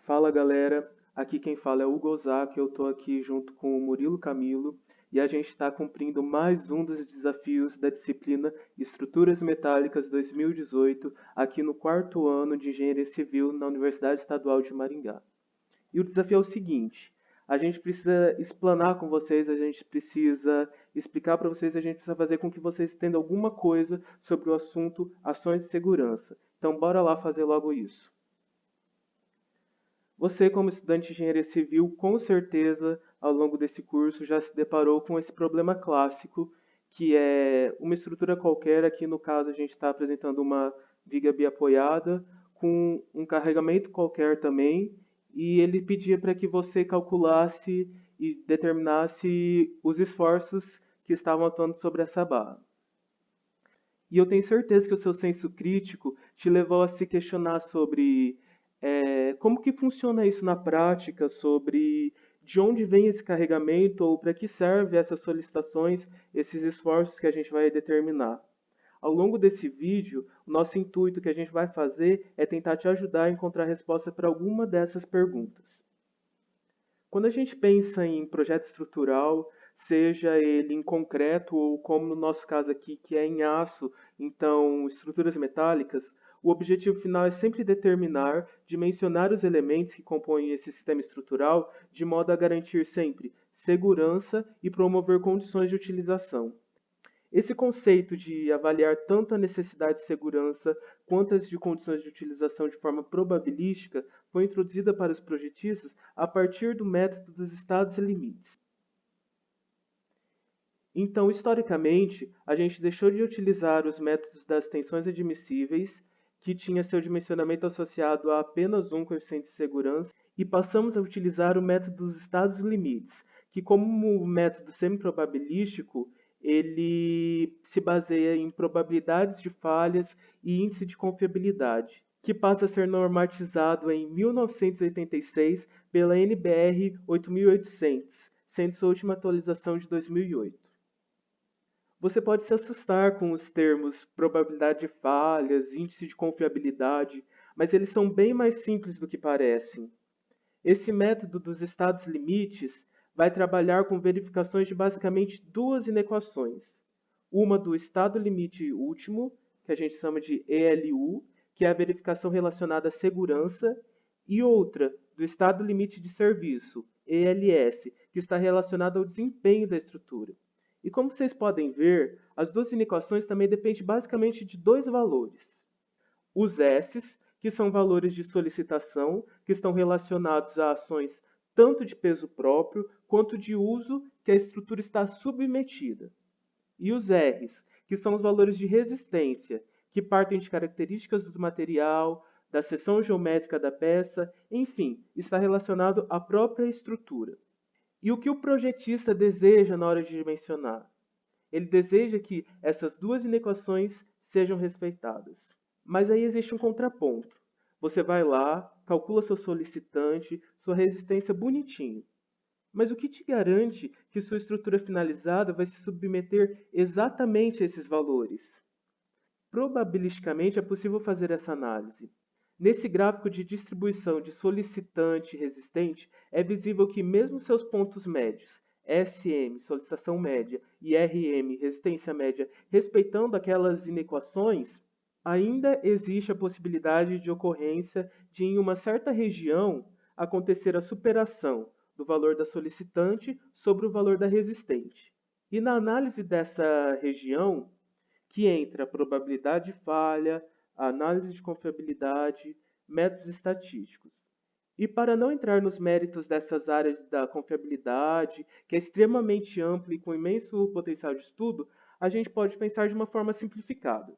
Fala galera, aqui quem fala é o Hugo Ozaki, eu estou aqui junto com o Murilo Camilo e a gente está cumprindo mais um dos desafios da disciplina Estruturas Metálicas 2018 aqui no quarto ano de Engenharia Civil na Universidade Estadual de Maringá. E o desafio é o seguinte: a gente precisa explanar com vocês, a gente precisa explicar para vocês, a gente precisa fazer com que vocês entendam alguma coisa sobre o assunto ações de segurança. Então bora lá fazer logo isso. Você, como estudante de engenharia civil, com certeza, ao longo desse curso, já se deparou com esse problema clássico, que é uma estrutura qualquer. Aqui, no caso, a gente está apresentando uma viga biapoiada, com um carregamento qualquer também, e ele pedia para que você calculasse e determinasse os esforços que estavam atuando sobre essa barra. E eu tenho certeza que o seu senso crítico te levou a se questionar sobre como que funciona isso na prática, sobre de onde vem esse carregamento ou para que serve essas solicitações, esses esforços que a gente vai determinar. Ao longo desse vídeo, o nosso intuito que a gente vai fazer é tentar te ajudar a encontrar resposta para alguma dessas perguntas. Quando a gente pensa em projeto estrutural, seja ele em concreto ou como no nosso caso aqui, que é em aço, então estruturas metálicas, o objetivo final é sempre determinar, dimensionar os elementos que compõem esse sistema estrutural de modo a garantir sempre segurança e promover condições de utilização. Esse conceito de avaliar tanto a necessidade de segurança quanto as de condições de utilização de forma probabilística foi introduzida para os projetistas a partir do método dos estados e limites. Então, historicamente, a gente deixou de utilizar os métodos das tensões admissíveis, que tinha seu dimensionamento associado a apenas um coeficiente de segurança, e passamos a utilizar o método dos estados e limites, que como método semiprobabilístico, ele se baseia em probabilidades de falhas e índice de confiabilidade, que passa a ser normatizado em 1986 pela NBR 8800, sendo sua última atualização de 2008. Você pode se assustar com os termos probabilidade de falhas, índice de confiabilidade, mas eles são bem mais simples do que parecem. Esse método dos estados limites vai trabalhar com verificações de basicamente duas inequações. Uma do estado limite último, que a gente chama de ELU, que é a verificação relacionada à segurança, e outra do estado limite de serviço, ELS, que está relacionada ao desempenho da estrutura. E como vocês podem ver, as duas inequações também dependem basicamente de dois valores. Os S's, que são valores de solicitação, que estão relacionados a ações tanto de peso próprio quanto de uso que a estrutura está submetida. E os R's, que são os valores de resistência, que partem de características do material, da seção geométrica da peça, enfim, está relacionado à própria estrutura. E o que o projetista deseja na hora de dimensionar? Ele deseja que essas duas inequações sejam respeitadas. Mas aí existe um contraponto. Você vai lá, calcula seu solicitante, sua resistência bonitinho. Mas o que te garante que sua estrutura finalizada vai se submeter exatamente a esses valores? Probabilisticamente é possível fazer essa análise. Nesse gráfico de distribuição de solicitante e resistente, é visível que mesmo seus pontos médios, SM, solicitação média, e RM, resistência média, respeitando aquelas inequações, ainda existe a possibilidade de ocorrência de, em uma certa região, acontecer a superação do valor da solicitante sobre o valor da resistente. E na análise dessa região, que entra a probabilidade de falha, a análise de confiabilidade, métodos estatísticos. E para não entrar nos méritos dessas áreas da confiabilidade, que é extremamente ampla e com imenso potencial de estudo, a gente pode pensar de uma forma simplificada.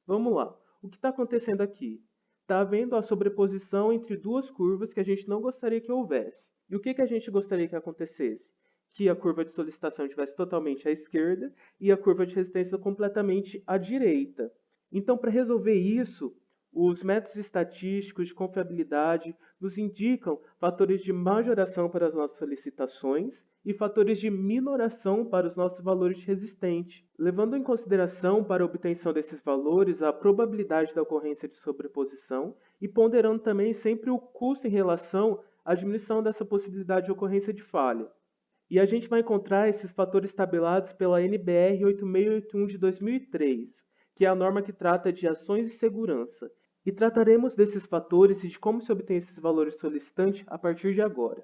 Vamos lá. O que está acontecendo aqui? Está havendo a sobreposição entre duas curvas que a gente não gostaria que houvesse. E o que a gente gostaria que acontecesse? Que a curva de solicitação estivesse totalmente à esquerda e a curva de resistência completamente à direita. Então, para resolver isso, Os métodos estatísticos de confiabilidade nos indicam fatores de majoração para as nossas solicitações e fatores de minoração para os nossos valores de resistente, levando em consideração para a obtenção desses valores a probabilidade da ocorrência de sobreposição e ponderando também sempre o custo em relação à diminuição dessa possibilidade de ocorrência de falha. E a gente vai encontrar esses fatores tabelados pela NBR 8681 de 2003, que é a norma que trata de ações de segurança. E trataremos desses fatores e de como se obtém esses valores solicitantes a partir de agora.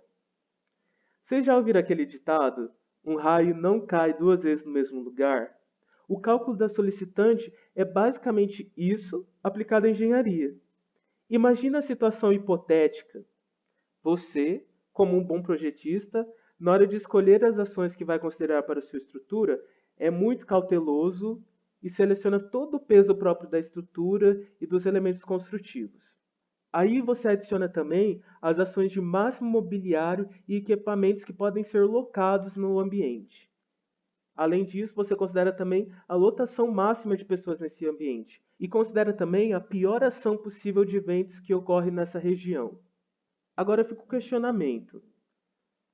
Vocês já ouviram aquele ditado? Um raio não cai duas vezes no mesmo lugar? O cálculo da solicitante é basicamente isso aplicado à engenharia. Imagina a situação hipotética. Você, como um bom projetista, na hora de escolher as ações que vai considerar para a sua estrutura, é muito cauteloso e seleciona todo o peso próprio da estrutura e dos elementos construtivos. Aí você adiciona também as ações de máximo mobiliário e equipamentos que podem ser locados no ambiente. Além disso, você considera também a lotação máxima de pessoas nesse ambiente e considera também a pior ação possível de eventos que ocorre nessa região. Agora fica o questionamento.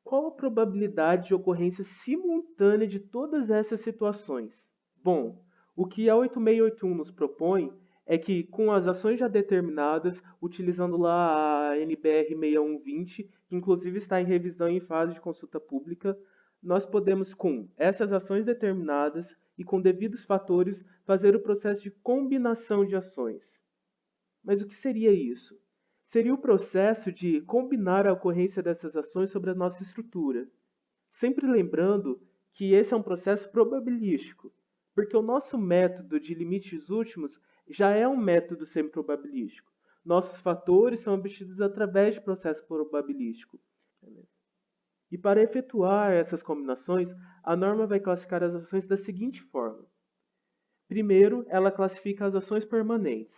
Qual a probabilidade de ocorrência simultânea de todas essas situações? Bom, o que a 8681 nos propõe é que, com as ações já determinadas, utilizando lá a NBR 6120, que inclusive está em revisão em fase de consulta pública, nós podemos, com essas ações determinadas e com devidos fatores, fazer o processo de combinação de ações. Mas o que seria isso? Seria o processo de combinar a ocorrência dessas ações sobre a nossa estrutura. Sempre lembrando que esse é um processo probabilístico, porque o nosso método de limites últimos já é um método semi-probabilístico. Nossos fatores são obtidos através de processo probabilístico. E para efetuar essas combinações, a norma vai classificar as ações da seguinte forma. Primeiro, ela classifica as ações permanentes,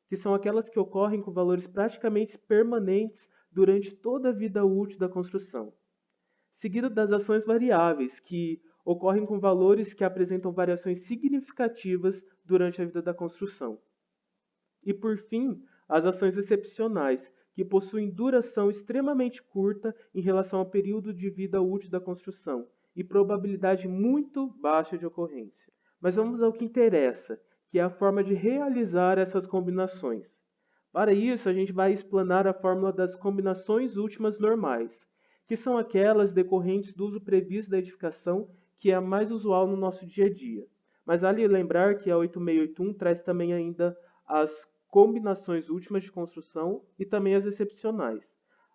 que são aquelas que ocorrem com valores praticamente permanentes durante toda a vida útil da construção. Seguido das ações variáveis, que ocorrem com valores que apresentam variações significativas durante a vida da construção. E, por fim, as ações excepcionais, que possuem duração extremamente curta em relação ao período de vida útil da construção e probabilidade muito baixa de ocorrência. Mas vamos ao que interessa, que é a forma de realizar essas combinações. Para isso, a gente vai explanar a fórmula das combinações últimas normais, que são aquelas decorrentes do uso previsto da edificação, que é a mais usual no nosso dia a dia. Mas vale lembrar que a 8681 traz também ainda as combinações últimas de construção e também as excepcionais,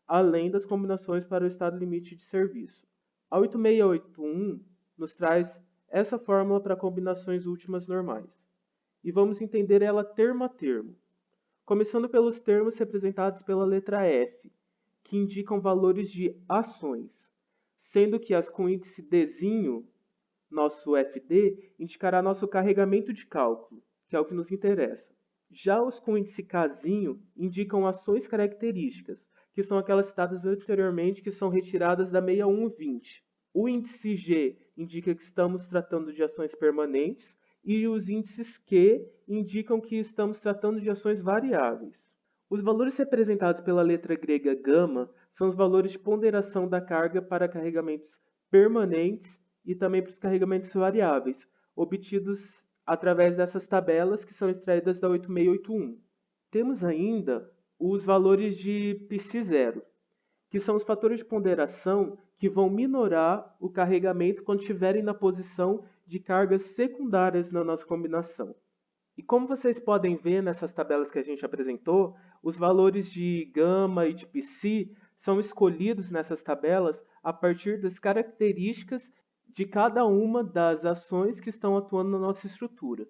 além das combinações para o estado limite de serviço. A 8681 nos traz essa fórmula para combinações últimas normais. E vamos entender ela termo a termo, começando pelos termos representados pela letra F, que indicam valores de ações, sendo que as com índice Dzinho, nosso FD, indicará nosso carregamento de cálculo, que é o que nos interessa. Já os com índice Kzinho indicam ações características, que são aquelas citadas anteriormente que são retiradas da 6120. O índice G indica que estamos tratando de ações permanentes e os índices Q indicam que estamos tratando de ações variáveis. Os valores representados pela letra grega gama são os valores de ponderação da carga para carregamentos permanentes e também para os carregamentos variáveis, obtidos através dessas tabelas que são extraídas da 8681. Temos ainda os valores de π0, que são os fatores de ponderação que vão minorar o carregamento quando estiverem na posição de cargas secundárias na nossa combinação. E como vocês podem ver nessas tabelas que a gente apresentou, os valores de gama e de π são escolhidos nessas tabelas a partir das características de cada uma das ações que estão atuando na nossa estrutura.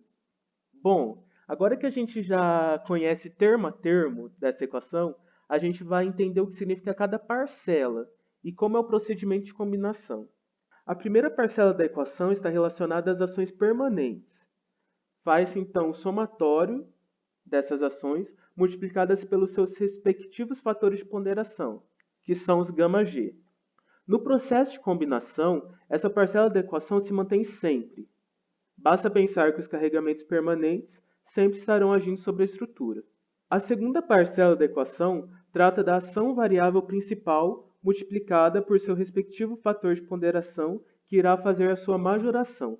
Bom, agora que a gente já conhece termo a termo dessa equação, a gente vai entender o que significa cada parcela e como é o procedimento de combinação. A primeira parcela da equação está relacionada às ações permanentes. Faz-se então o somatório dessas ações multiplicadas pelos seus respectivos fatores de ponderação, que são os γ(g). No processo de combinação, essa parcela da equação se mantém sempre. Basta pensar que os carregamentos permanentes sempre estarão agindo sobre a estrutura. A segunda parcela da equação trata da ação variável principal multiplicada por seu respectivo fator de ponderação, que irá fazer a sua majoração.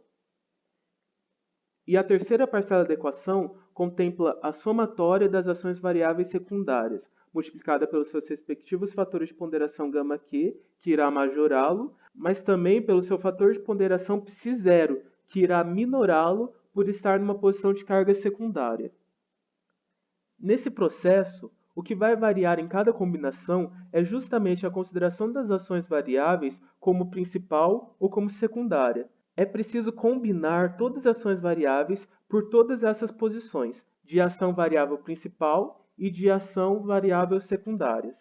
E a terceira parcela da equação contempla a somatória das ações variáveis secundárias, multiplicada pelos seus respectivos fatores de ponderação γ-q, que irá majorá-lo, mas também pelo seu fator de ponderação ψ0, que irá minorá-lo por estar numa posição de carga secundária. Nesse processo, o que vai variar em cada combinação é justamente a consideração das ações variáveis como principal ou como secundária. É preciso combinar todas as ações variáveis por todas essas posições, de ação variável principal e de ação variável secundárias.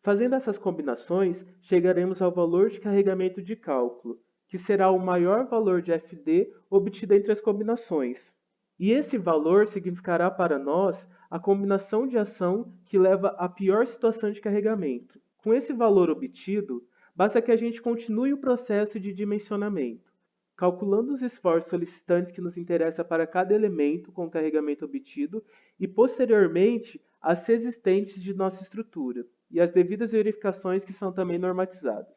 Fazendo essas combinações, chegaremos ao valor de carregamento de cálculo, que será o maior valor de FD obtido entre as combinações. E esse valor significará para nós a combinação de ação que leva à pior situação de carregamento. Com esse valor obtido, basta que a gente continue o processo de dimensionamento, calculando os esforços solicitantes que nos interessam para cada elemento com o carregamento obtido e, posteriormente, as resistentes de nossa estrutura e as devidas verificações que são também normatizadas.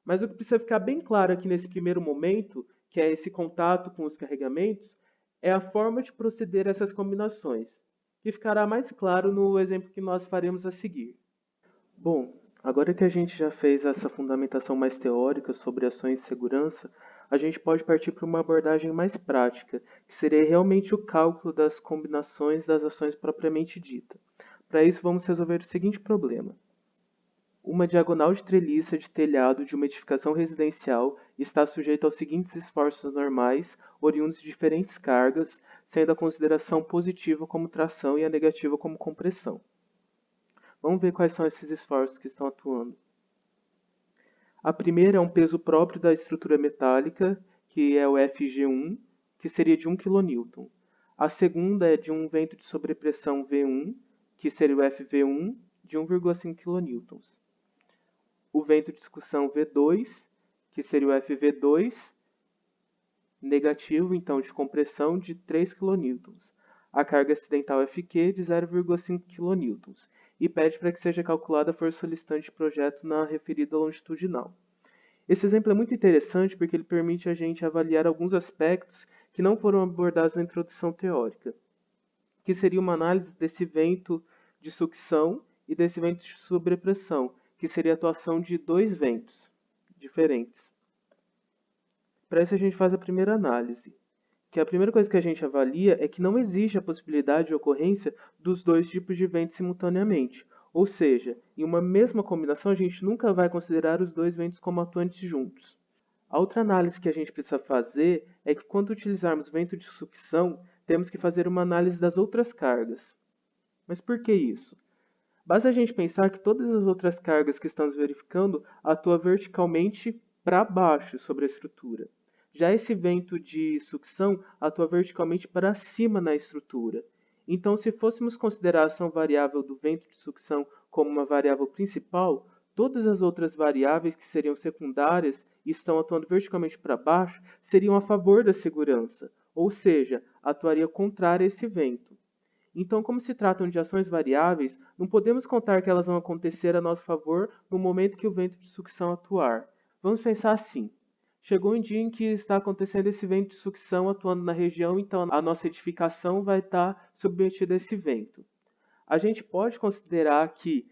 Mas o que precisa ficar bem claro aqui nesse primeiro momento, que é esse contato com os carregamentos, é a forma de proceder a essas combinações, que ficará mais claro no exemplo que nós faremos a seguir. Bom, agora que a gente já fez essa fundamentação mais teórica sobre ações de segurança, a gente pode partir para uma abordagem mais prática, que seria realmente o cálculo das combinações das ações propriamente dita. Para isso, vamos resolver o seguinte problema. Uma diagonal de treliça de telhado de uma edificação residencial está sujeita aos seguintes esforços normais, oriundos de diferentes cargas, sendo a consideração positiva como tração e a negativa como compressão. Vamos ver quais são esses esforços que estão atuando. A primeira é um peso próprio da estrutura metálica, que é o FG1, que seria de 1 kN. A segunda é de um vento de sobrepressão V1, que seria o FV1, de 1,5 kN. O vento de discussão V2, que seria o FV2, negativo, então, de compressão de 3 kN. A carga acidental FQ de 0,5 kN. E pede para que seja calculada a força solicitante de projeto na referida longitudinal. Esse exemplo é muito interessante porque ele permite a gente avaliar alguns aspectos que não foram abordados na introdução teórica, que seria uma análise desse vento de sucção e desse vento de sobrepressão, que seria a atuação de dois ventos diferentes. Para isso a gente faz a primeira análise, que a primeira coisa que a gente avalia é que não existe a possibilidade de ocorrência dos dois tipos de vento simultaneamente. Ou seja, em uma mesma combinação a gente nunca vai considerar os dois ventos como atuantes juntos. A outra análise que a gente precisa fazer é que quando utilizarmos vento de sucção, temos que fazer uma análise das outras cargas. Mas por que isso? Basta a gente pensar que todas as outras cargas que estamos verificando atuam verticalmente para baixo sobre a estrutura. Já esse vento de sucção atua verticalmente para cima na estrutura. Então, se fôssemos considerar a ação variável do vento de sucção como uma variável principal, todas as outras variáveis que seriam secundárias e estão atuando verticalmente para baixo seriam a favor da segurança, ou seja, atuaria contrária a esse vento. Então, como se tratam de ações variáveis, não podemos contar que elas vão acontecer a nosso favor no momento que o vento de sucção atuar. Vamos pensar assim. Chegou um dia em que está acontecendo esse vento de sucção atuando na região, então a nossa edificação vai estar submetida a esse vento. A gente pode considerar que,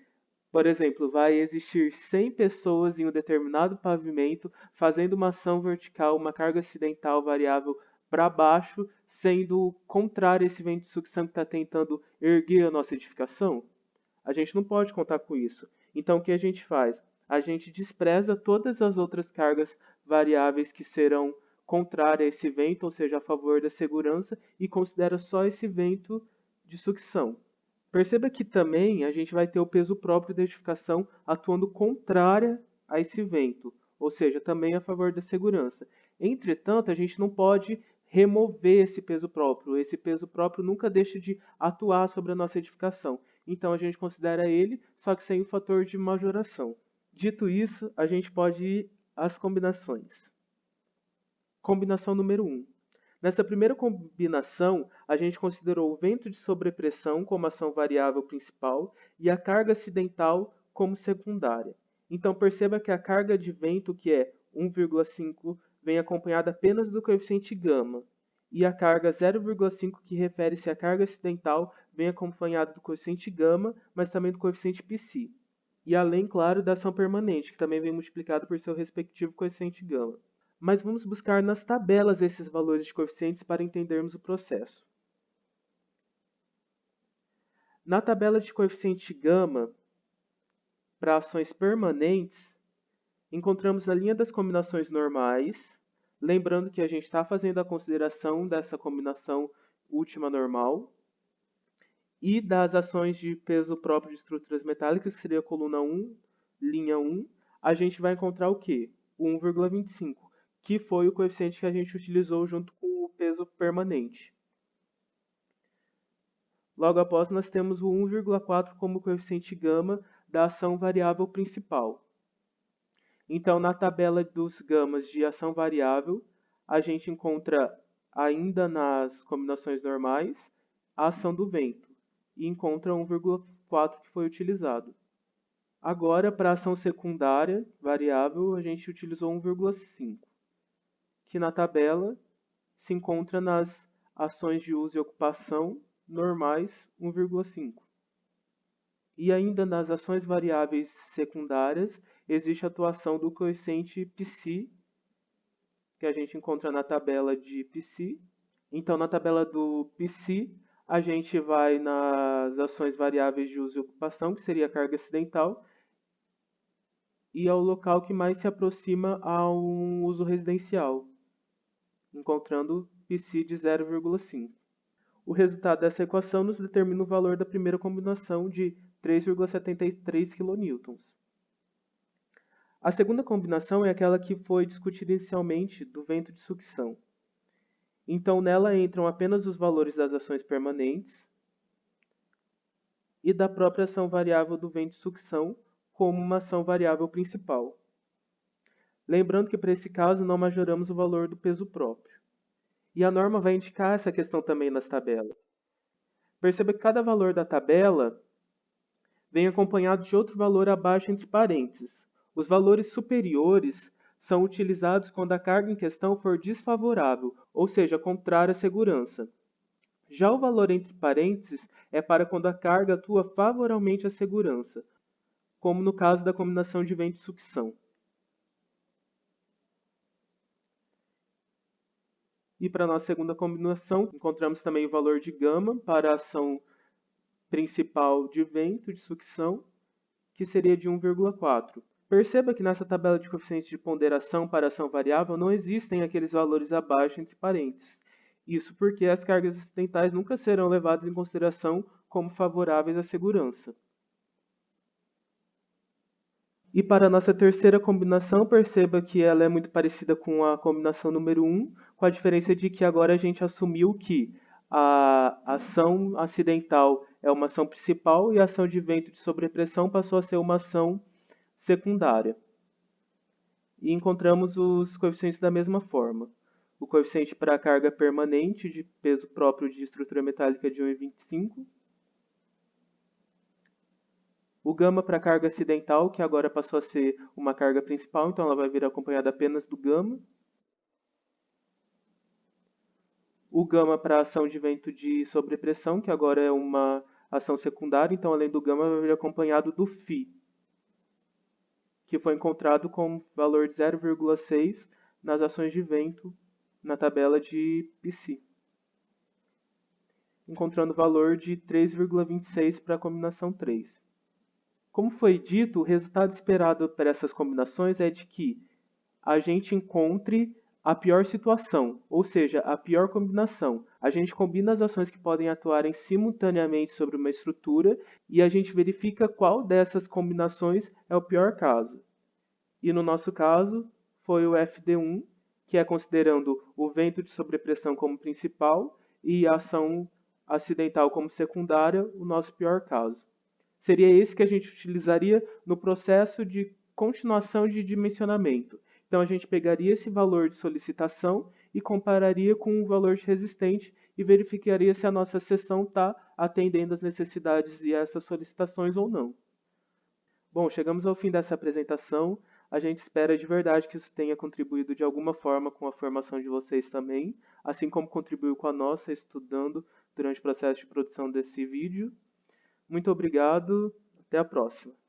por exemplo, vai existir 100 pessoas em um determinado pavimento fazendo uma ação vertical, uma carga acidental variável para baixo, sendo contrário a esse vento de sucção que está tentando erguer a nossa edificação? A gente não pode contar com isso. Então, o que a gente faz? A gente despreza todas as outras cargas variáveis que serão contrárias a esse vento, ou seja, a favor da segurança, e considera só esse vento de sucção. Perceba que também a gente vai ter o peso próprio da edificação atuando contrária a esse vento, ou seja, também a favor da segurança. Entretanto, a gente não pode remover esse peso próprio. Esse peso próprio nunca deixa de atuar sobre a nossa edificação. Então, a gente considera ele, só que sem o fator de majoração. Dito isso, a gente pode ir às combinações. Combinação número 1. Nessa primeira combinação, a gente considerou o vento de sobrepressão como ação variável principal e a carga acidental como secundária. Então perceba que a carga de vento, que é 1,5, vem acompanhada apenas do coeficiente gama, e a carga 0,5, que refere-se à carga acidental, vem acompanhada do coeficiente gama, mas também do coeficiente psi. E além, claro, da ação permanente, que também vem multiplicado por seu respectivo coeficiente gama. Mas vamos buscar nas tabelas esses valores de coeficientes para entendermos o processo. Na tabela de coeficiente gama, para ações permanentes, encontramos a linha das combinações normais, lembrando que a gente está fazendo a consideração dessa combinação última normal, e das ações de peso próprio de estruturas metálicas, que seria a coluna 1, linha 1, a gente vai encontrar o quê? O 1,25, que foi o coeficiente que a gente utilizou junto com o peso permanente. Logo após, nós temos o 1,4 como coeficiente gama da ação variável principal. Então, na tabela dos gamas de ação variável, a gente encontra, ainda nas combinações normais, a ação do vento, e encontra 1,4 que foi utilizado. Agora, para a ação secundária variável, a gente utilizou 1,5, que na tabela se encontra nas ações de uso e ocupação normais 1,5. E ainda nas ações variáveis secundárias, existe a atuação do coeficiente psi, que a gente encontra na tabela de psi. Então, na tabela do psi, a gente vai nas ações variáveis de uso e ocupação, que seria a carga acidental, e ao local que mais se aproxima a um uso residencial, encontrando psi de 0,5. O resultado dessa equação nos determina o valor da primeira combinação de 3,73 kN. A segunda combinação é aquela que foi discutida inicialmente do vento de sucção. Então, nela entram apenas os valores das ações permanentes e da própria ação variável do vento de sucção como uma ação variável principal. Lembrando que, para esse caso, não majoramos o valor do peso próprio. E a norma vai indicar essa questão também nas tabelas. Perceba que cada valor da tabela vem acompanhado de outro valor abaixo entre parênteses. Os valores superiores são utilizados quando a carga em questão for desfavorável, ou seja, contrária à segurança. Já o valor entre parênteses é para quando a carga atua favoravelmente à segurança, como no caso da combinação de vento e sucção. E para a nossa segunda combinação, encontramos também o valor de gama para a ação principal de vento de sucção, que seria de 1,4. Perceba que nessa tabela de coeficientes de ponderação para ação variável não existem aqueles valores abaixo entre parênteses. Isso porque as cargas acidentais nunca serão levadas em consideração como favoráveis à segurança. E para a nossa terceira combinação, perceba que ela é muito parecida com a combinação número 1, com a diferença de que agora a gente assumiu que a ação acidental é uma ação principal e a ação de vento de sobrepressão passou a ser uma ação secundária. E encontramos os coeficientes da mesma forma. O coeficiente para a carga permanente de peso próprio de estrutura metálica de 1,25. O gama para a carga acidental, que agora passou a ser uma carga principal, então ela vai vir acompanhada apenas do gama. O gama para a ação de vento de sobrepressão, que agora é uma ação secundária, então além do gama vai vir acompanhado do φ, que foi encontrado com valor de 0,6 nas ações de vento na tabela de psi, encontrando valor de 3,26 para a combinação 3. Como foi dito, o resultado esperado para essas combinações é de que a gente encontre a pior situação, ou seja, a pior combinação. A gente combina as ações que podem atuarem simultaneamente sobre uma estrutura e a gente verifica qual dessas combinações é o pior caso. E no nosso caso, foi o FD1, que é considerando o vento de sobrepressão como principal e a ação acidental como secundária, o nosso pior caso. Seria esse que a gente utilizaria no processo de continuação de dimensionamento. Então, a gente pegaria esse valor de solicitação e compararia com o valor resistente e verificaria se a nossa seção está atendendo às necessidades e essas solicitações ou não. Bom, chegamos ao fim dessa apresentação. A gente espera de verdade que isso tenha contribuído de alguma forma com a formação de vocês também, assim como contribuiu com a nossa estudando durante o processo de produção desse vídeo. Muito obrigado, até a próxima.